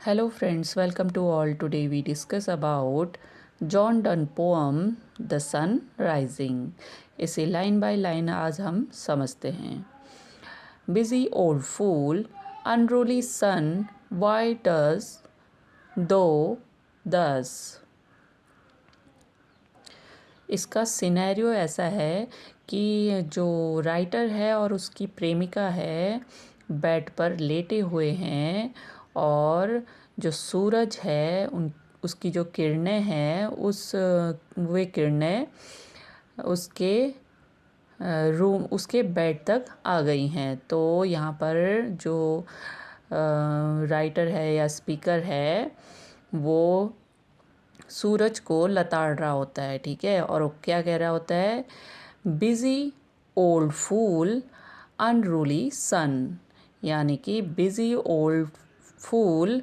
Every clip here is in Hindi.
Hello friends, welcome to all. Today we discuss about John Donne poem the sun rising. इसे लाइन बाय लाइन आज हम समझते हैं। Busy old fool unruly sun why does thou thus. इसका सिनेरियो ऐसा है कि जो राइटर है और उसकी प्रेमिका है बेड पर लेटे हुए हैं और जो सूरज है उसकी जो किरणें हैं वे किरणें उसके रूम उसके बेड तक आ गई हैं। तो यहाँ पर जो राइटर है या स्पीकर है वो सूरज को लताड़ रहा होता है, ठीक है। और वो क्या कह रहा होता है? Busy old fool unruly sun, यानी कि busy old fool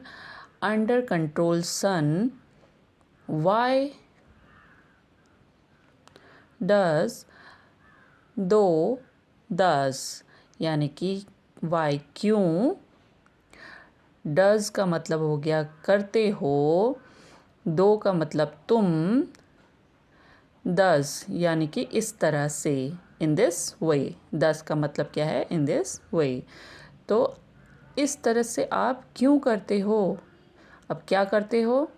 under control sun why does thou thus, यानी कि वाई क्यों, डज का मतलब हो गया करते हो, दो का मतलब तुम, दस यानी कि इस तरह से, इन दिस वे। दस का मतलब क्या है? In this way. तो इस तरह से आप क्यों करते हो? अब क्या करते हो?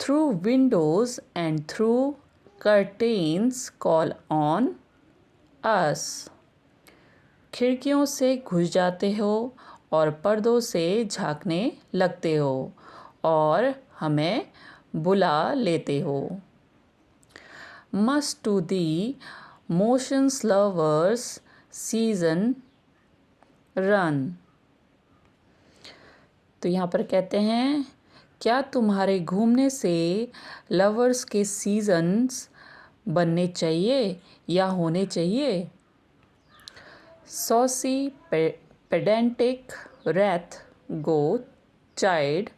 Through Windows and through curtains call on us. खिड़कियों से घुस जाते हो और पर्दों से झांकने लगते हो और हमें बुला लेते हो। Must to thy motions lovers seasons run. तो यहाँ पर कहते हैं क्या तुम्हारे घूमने से लवर्स के सीजन्स बनने चाहिए या होने चाहिए? Saucy pedantic wretch go chide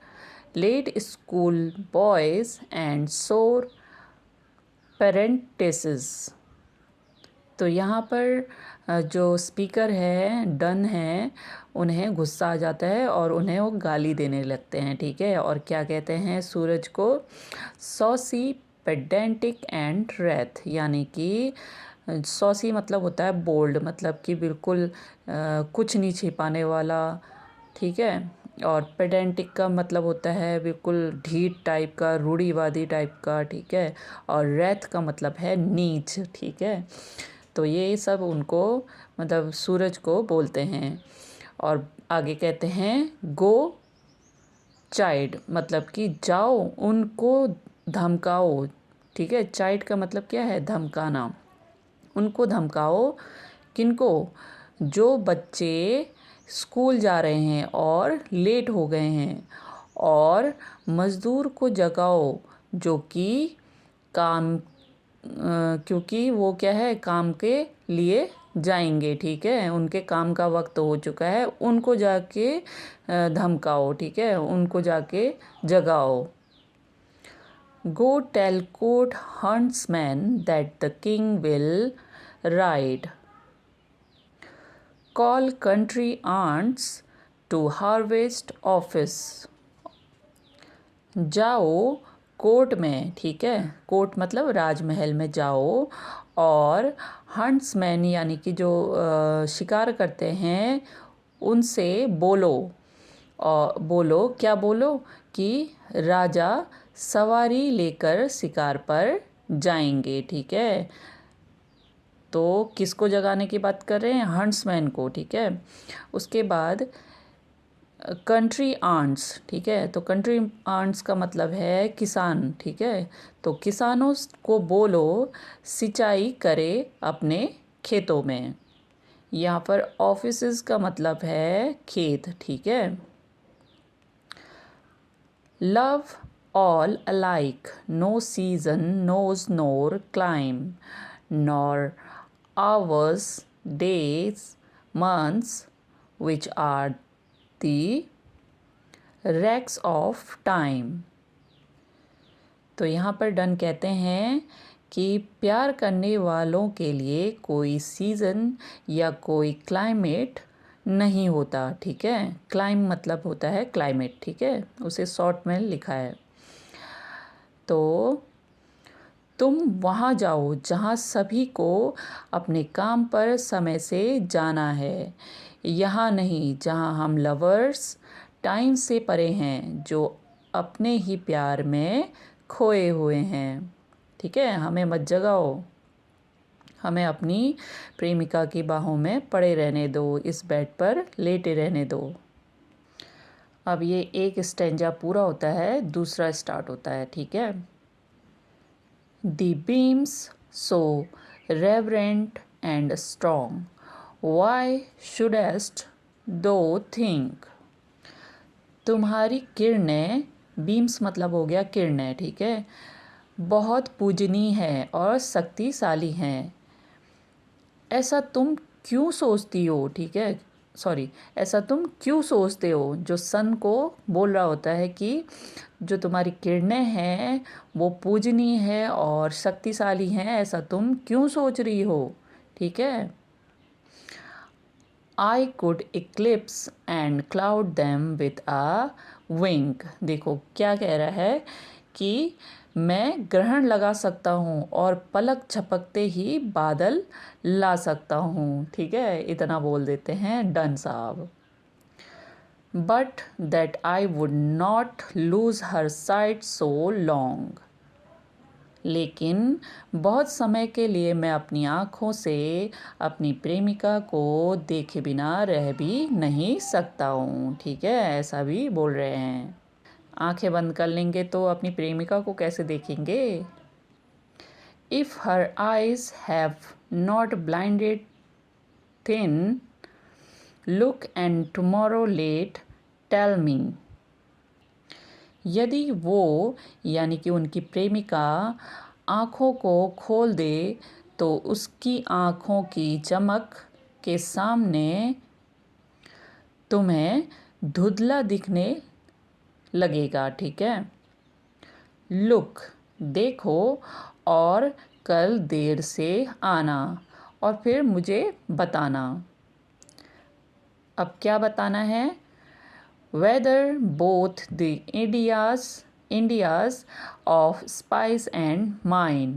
late school boys and sour prentices. तो यहाँ पर जो स्पीकर है डन है उन्हें गुस्सा आ जाता है और उन्हें वो गाली देने लगते हैं, ठीक है। और क्या कहते हैं सूरज को? सॉसी पेडेंटिक एंड रेथ, यानी कि सॉसी मतलब होता है बोल्ड, मतलब कि बिल्कुल कुछ नहीं छिपाने वाला, ठीक है। और पेडेंटिक का मतलब होता है बिल्कुल ढीठ टाइप का, रूढ़िवादी टाइप का, ठीक है। और रेथ का मतलब है नीच, ठीक है। तो ये सब उनको मतलब सूरज को बोलते हैं। और आगे कहते हैं गो चाइड, मतलब कि जाओ उनको धमकाओ, ठीक है। चाइड का मतलब क्या है? धमकाना। उनको धमकाओ। किनको? जो बच्चे स्कूल जा रहे हैं और लेट हो गए हैं। और मज़दूर को जगाओ जो कि काम क्योंकि वो क्या है, काम के लिए जाएंगे, ठीक है। उनके काम का वक्त हो चुका है, उनको जाके धमकाओ, ठीक है, उनको जाके जगाओ। Go tell court huntsmen that the king will ride. Call country ants to harvest offices. जाओ कोर्ट में, ठीक है। कोर्ट मतलब राजमहल में जाओ और हंट्समैन यानी कि जो शिकार करते हैं उनसे बोलो। और बोलो क्या? बोलो कि राजा सवारी लेकर शिकार पर जाएंगे, ठीक है। तो किसको जगाने की बात कर रहे हैं? हंट्समैन को, ठीक है। उसके बाद कंट्री आंट्स, ठीक है। तो कंट्री आंट्स का मतलब है किसान, ठीक है। तो किसानों को बोलो सिंचाई करे अपने खेतों में। यहाँ पर ऑफिसेस का मतलब है खेत, ठीक है। Love all alike no season knows nor clime nor hours days months which are the wrecks of time। तो यहाँ पर डन कहते हैं कि प्यार करने वालों के लिए कोई सीज़न या कोई क्लाइमेट नहीं होता, ठीक है। क्लाइम मतलब होता है क्लाइमेट, ठीक है, उसे शॉर्ट में लिखा है। तो तुम वहाँ जाओ जहाँ सभी को अपने काम पर समय से जाना है, यहाँ नहीं जहाँ हम लवर्स टाइम से परे हैं, जो अपने ही प्यार में खोए हुए हैं। ठीक है, हमें मत जगाओ, हमें अपनी प्रेमिका की बाहों में पड़े रहने दो, इस बेड पर लेटे रहने दो। अब ये एक स्टेंजा पूरा होता है, दूसरा स्टार्ट होता है, ठीक है। The beams so reverent and strong, why shouldest thou think? तुम्हारी किरणें, बीम्स मतलब हो गया किरणें, ठीक है, बहुत पूजनीय है और शक्तिशाली हैं। ऐसा तुम क्यों सोचती हो, ठीक है, सॉरी, ऐसा तुम क्यों सोचते हो? जो सन को बोल रहा होता है कि जो तुम्हारी किरणें हैं वो पूजनीय है और शक्तिशाली हैं, ऐसा तुम क्यों सोच रही हो, ठीक है। I could eclipse and cloud them with a wink. देखो क्या कह रहा है कि मैं ग्रहण लगा सकता हूँ और पलक झपकते ही बादल ला सकता हूँ, ठीक है, इतना बोल देते हैं डन साहब। But that I would not lose her site so long. लेकिन बहुत समय के लिए मैं अपनी आँखों से अपनी प्रेमिका को देखे बिना रह भी नहीं सकता हूँ, ठीक है, ऐसा भी बोल रहे हैं। आंखें बंद कर लेंगे तो अपनी प्रेमिका को कैसे देखेंगे? If her eyes have not blinded thine look and tomorrow late tell me. यदि वो यानी कि उनकी प्रेमिका आँखों को खोल दे तो उसकी आँखों की चमक के सामने तुम्हें धुंधला दिखने लगेगा, ठीक है। लुक देखो और कल देर से आना और फिर मुझे बताना। अब क्या बताना है? Whether both the Indias of spice and mine,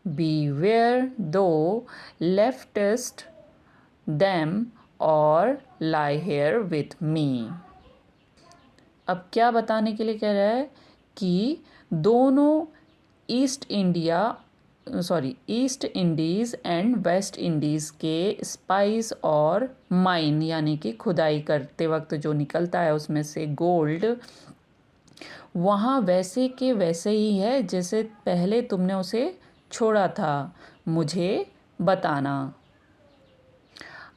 beware thou leftest them or lie here with me। अब क्या बताने के लिए कह रहा है कि दोनों east Indies and West Indies के स्पाइस और माइन यानी कि खुदाई करते वक्त जो निकलता है उसमें से गोल्ड, वहाँ वैसे के वैसे ही है जैसे पहले तुमने उसे छोड़ा था, मुझे बताना।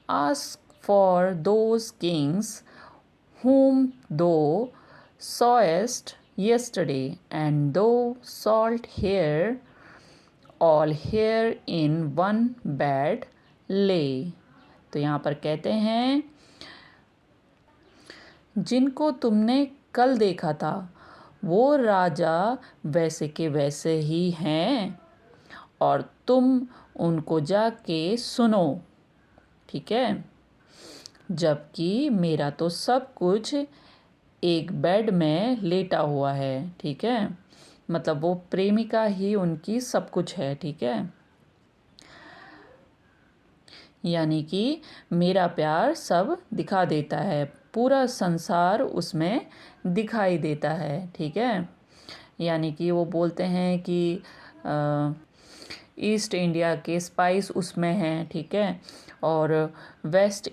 Ask for those Kings whom thou sawest yesterday, and thou salt here all here in one bed lay। तो यहाँ पर कहते हैं जिनको तुमने कल देखा था वो राजा वैसे के वैसे ही हैं और तुम उनको जाके सुनो, ठीक है। जबकि मेरा तो सब कुछ एक बेड में लेटा हुआ है, ठीक है, मतलब वो प्रेमिका ही उनकी सब कुछ है, ठीक है। यानी कि मेरा प्यार सब दिखा देता है, पूरा संसार उसमें दिखाई देता है, ठीक है। यानी कि वो बोलते हैं कि ईस्ट इंडिया के स्पाइस उसमें हैं, ठीक है, और वेस्ट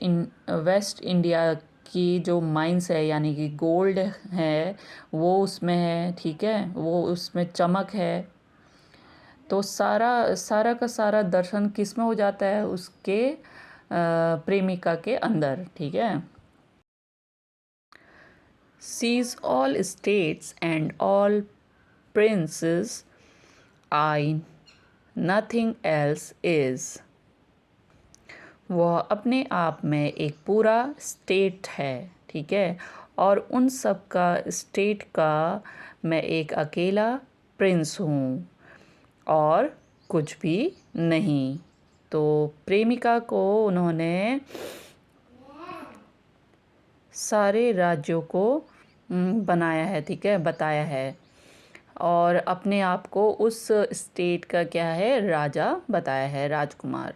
इंडिया की जो माइंस है यानी कि गोल्ड है वो उसमें है, ठीक है, वो उसमें चमक है। तो सारा सारा का सारा दर्शन किस में हो जाता है? उसके प्रेमिका के अंदर, ठीक है। She's all states and all princes I nothing else is. वह अपने आप में एक पूरा स्टेट है, ठीक है, और उन सब का स्टेट का मैं एक अकेला प्रिंस हूँ और कुछ भी नहीं। तो प्रेमिका को उन्होंने सारे राज्यों को बनाया है, ठीक है, बताया है, और अपने आप को उस स्टेट का क्या है, राजा बताया है, राजकुमार।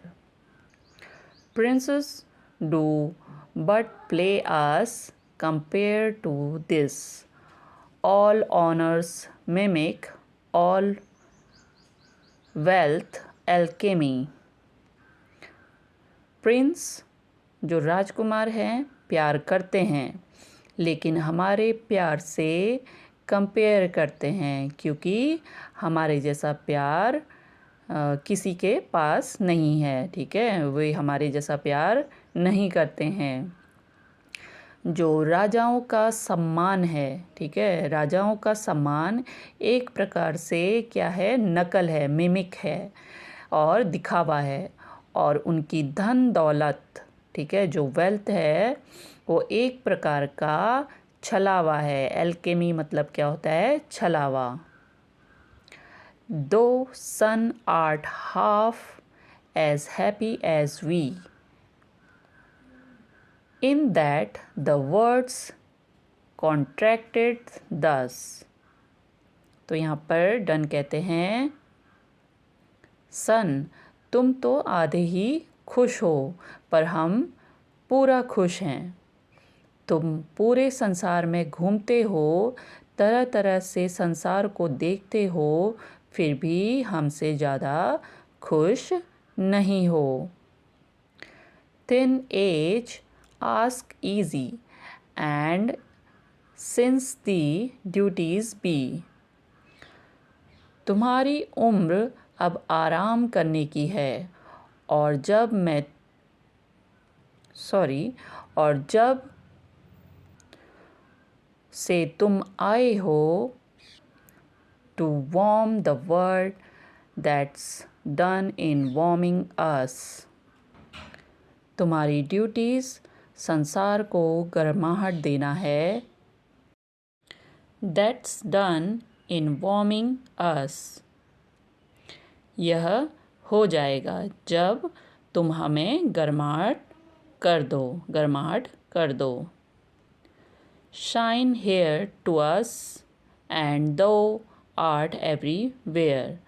Princes do but play us compare to this. All honors mimic, all wealth alchemy. Prince जो राजकुमार हैं प्यार करते हैं, लेकिन हमारे प्यार से कंपेयर करते हैं, क्योंकि हमारे जैसा प्यार किसी के पास नहीं है, ठीक है, वे हमारे जैसा प्यार नहीं करते हैं। जो राजाओं का सम्मान है, ठीक है, राजाओं का सम्मान एक प्रकार से क्या है, नकल है, मिमिक है और दिखावा है, और उनकी धन दौलत, ठीक है, जो वेल्थ है वो एक प्रकार का छलावा है। एल्केमी मतलब क्या होता है, छलावा। Thou sun art half as happy as we, in that the words contracted thus. तो यहाँ पर डन कहते हैं, सन तुम तो आधे ही खुश हो, पर हम पूरा खुश हैं। तुम पूरे संसार में घूमते हो, तरह तरह से संसार को देखते हो, फिर भी हमसे ज़्यादा खुश नहीं हो। Thin age ask easy, and since the duties be. तुम्हारी उम्र अब आराम करने की है, और जब से तुम आए हो, to warm the world that's done in warming us. तुम्हारी ड्यूटीज़ संसार को गर्माहट देना है, that's done in warming us. यह हो जाएगा जब तुम हमें गर्माहट कर दो। Shine here to us, and thou art everywhere.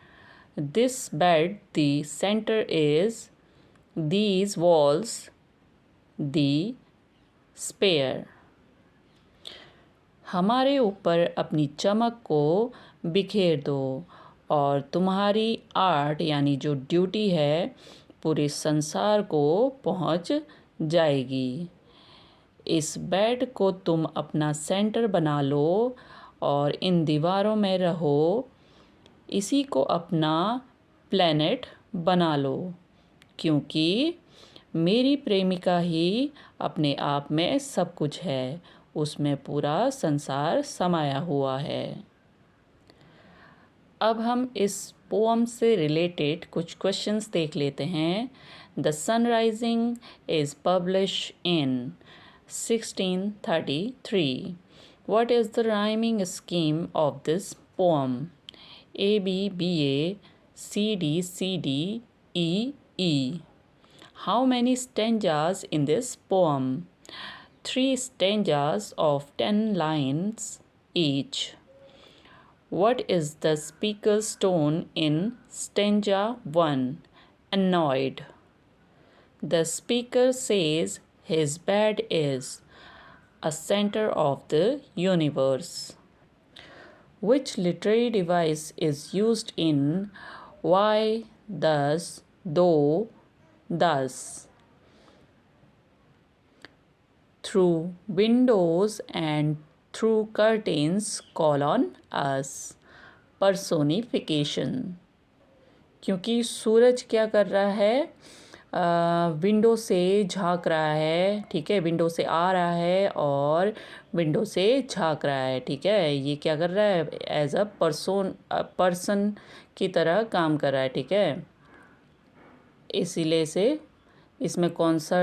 This bed the center is, these walls the spare. हमारे ऊपर अपनी चमक को बिखेर दो, और तुम्हारी आर्ट यानी जो ड्यूटी है पूरे संसार को पहुंच जाएगी। इस बेड को तुम अपना सेंटर बना लो, और इन दीवारों में रहो, इसी को अपना प्लैनेट बना लो, क्योंकि मेरी प्रेमिका ही अपने आप में सब कुछ है, उसमें पूरा संसार समाया हुआ है। अब हम इस पोम से रिलेटेड कुछ क्वेश्चंस देख लेते हैं। The sunrising is publish in 1633. What is the rhyming scheme of this poem? A B B A C D C D E E. How many stanzas in this poem? 3 stanzas of 10 lines each. What is the speaker's tone in stanza 1? Annoyed. The speaker says his bed is a center of the universe. Which literary device is used in why, thus, though, thus? Through windows and through curtains call on us. Personification. क्योंकि सूरज क्या कर रहा है, विंडो से झांक रहा है, ठीक है, विंडो से आ रहा है और विंडो से झांक रहा है, ठीक है, ये क्या कर रहा है, एज अ पर्सन की तरह काम कर रहा है, ठीक है। इसीलिए से इसमें कौन सा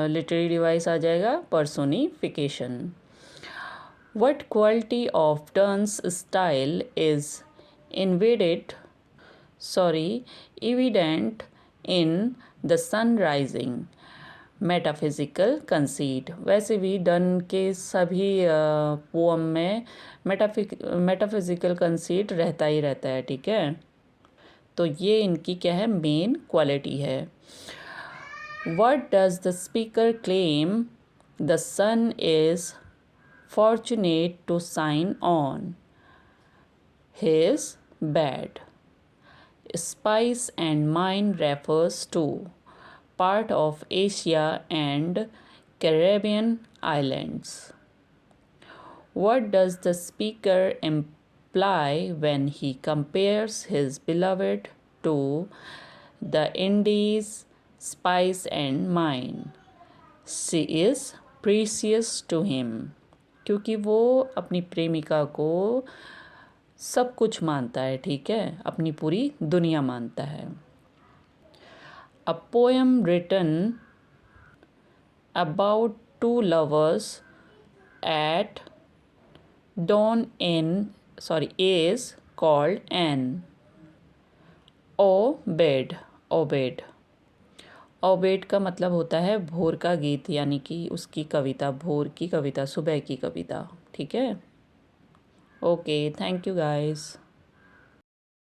लिटरेरी डिवाइस आ जाएगा, personification. What quality of Donne's style is evident in the sun rising? Metaphysical conceit. वैसे भी डन के सभी पोअम में मेटाफिज़िकल कंसीट रहता ही रहता है, ठीक है। तो ये इनकी क्या है, मेन क्वालिटी है। What does the speaker claim the sun is fortunate to sign on his bed. Spice and Mine refers to part of Asia and Caribbean islands. What does the speaker imply when he compares his beloved to the Indies, Spice and Mine? She is precious to him. क्योंकि वो अपनी प्रेमिका को सब कुछ मानता है, ठीक है, अपनी पूरी दुनिया मानता है। A poem written about two lovers at dawn is called an aubade. Aubade का मतलब होता है भोर का गीत, यानी कि उसकी कविता, भोर की कविता, सुबह की कविता, ठीक है। Okay, thank you guys.